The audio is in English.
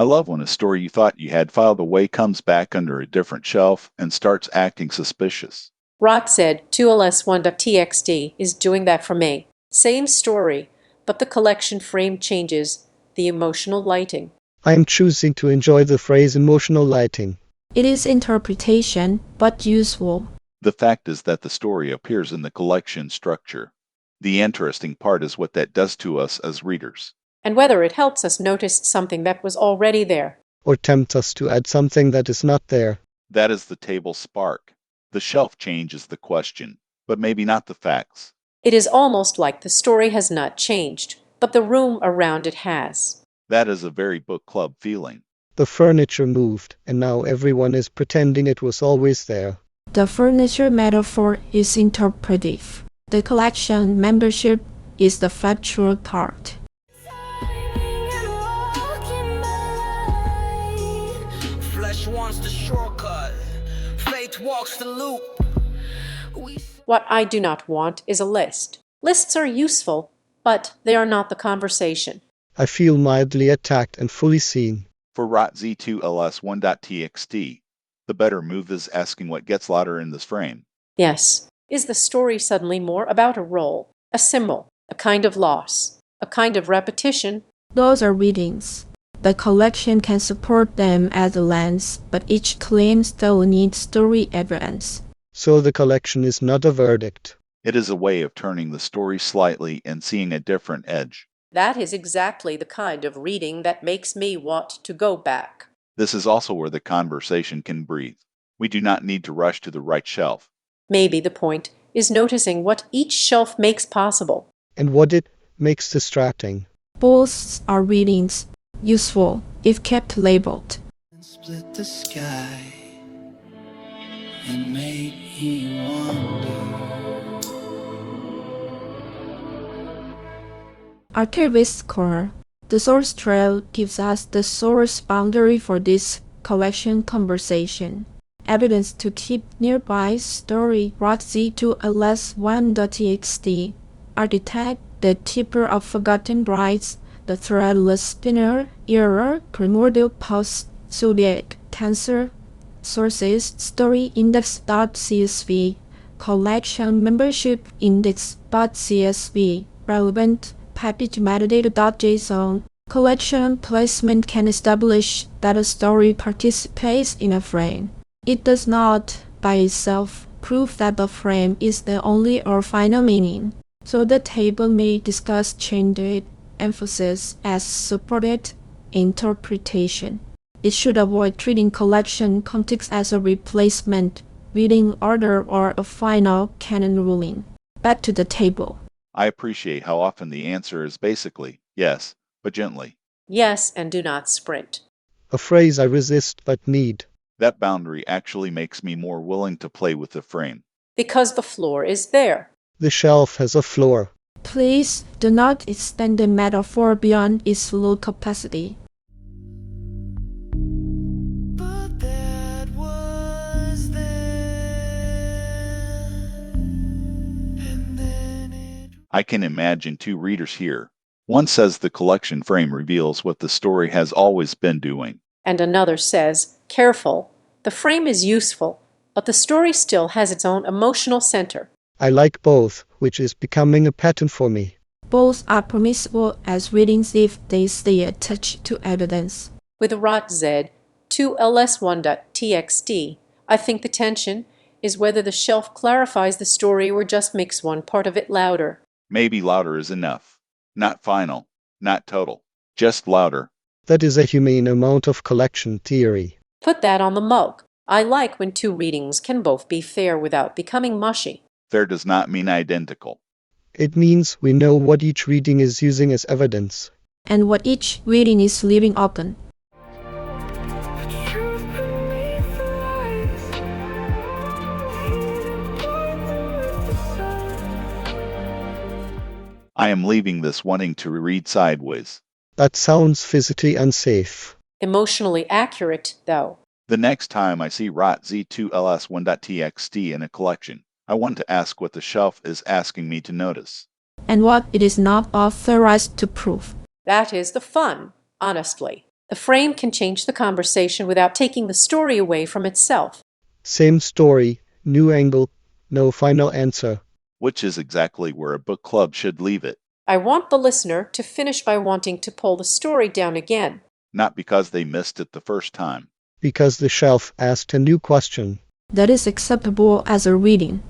I love when a story you thought you had filed away comes back under a different shelf and starts acting suspicious. Rot said 2ls1.txt is doing that for me. Same story, but the collection frame changes, the emotional lighting. I am choosing to enjoy the phrase emotional lighting. It is interpretation, but useful. The fact is that the story appears in the collection structure. The interesting part is what that does to us as readers. And whether it helps us notice something that was already there. Or tempt us to add something that is not there. That is the table spark. The shelf change is the question, but maybe not the facts. It is almost like the story has not changed, but the room around it has. That is a very book club feeling. The furniture moved, and now everyone is pretending it was always there. The furniture metaphor is interpretive. The collection membership is the factual part. Flesh wants the shortcut, faith walks the loop. What I do not want is a list. Lists are useful, but they are not the conversation. I feel mildly attacked and fully seen. For RotZ2LS1.txt, the better move is asking what gets louder in this frame. Yes. Is the story suddenly more about a role, a symbol, a kind of loss, a kind of repetition? Those are readings. The collection can support them as a lens, but each claim still needs story evidence. So the collection is not a verdict. It is a way of turning the story slightly and seeing a different edge. That is exactly the kind of reading that makes me want to go back. This is also where the conversation can breathe. We do not need to rush to the right shelf. Maybe the point is noticing what each shelf makes possible. And what it makes distracting. Both are readings, useful if kept labeled. Split the sky and made me wonder. Archivist core. The source trail gives us the source boundary for this collection conversation. Evidence to keep nearby story RotZ2LS1.txt. Architect, the tipper of forgotten brides, the threadless spinner, error, primordial pulse, Zodiac, cancer. Sources, story index.csv, collection membership index.csv, relevant, package metadata.json. Collection placement can establish that a story participates in a frame. It does not, by itself, prove that the frame is the only or final meaning. So the table may discuss changed emphasis as supported interpretation. It should avoid treating collection context as a replacement, reading order, or a final canon ruling. Back to the table. I appreciate how often the answer is basically yes, but gently. Yes, and do not sprint. A phrase I resist but need. That boundary actually makes me more willing to play with the frame. Because the floor is there. The shelf has a floor. Please do not extend the metaphor beyond its full capacity. But that was then, and then it. I can imagine two readers here. One says the collection frame reveals what the story has always been doing. And another says, careful, the frame is useful, but the story still has its own emotional center. I like both, which is becoming a pattern for me. Both are permissible as readings if they stay attached to evidence. With RotZ 2ls1.txt, I think the tension is whether the shelf clarifies the story or just makes one part of it louder. Maybe louder is enough. Not final, not total, just louder. That is a humane amount of collection theory. Put that on the mug. I like when two readings can both be fair without becoming mushy. Fair does not mean identical. It means we know what each reading is using as evidence. And what each reading is leaving open. I am leaving this wanting to reread sideways. That sounds physically unsafe. Emotionally accurate, though. The next time I see RotZ2LS1.txt in a collection, I want to ask what the shelf is asking me to notice. And what it is not authorized to prove. That is the fun, honestly. The frame can change the conversation without taking the story away from itself. Same story, new angle, no final answer. Which is exactly where a book club should leave it. I want the listener to finish by wanting to pull the story down again. Not because they missed it the first time. Because the shelf asked a new question. That is acceptable as a reading.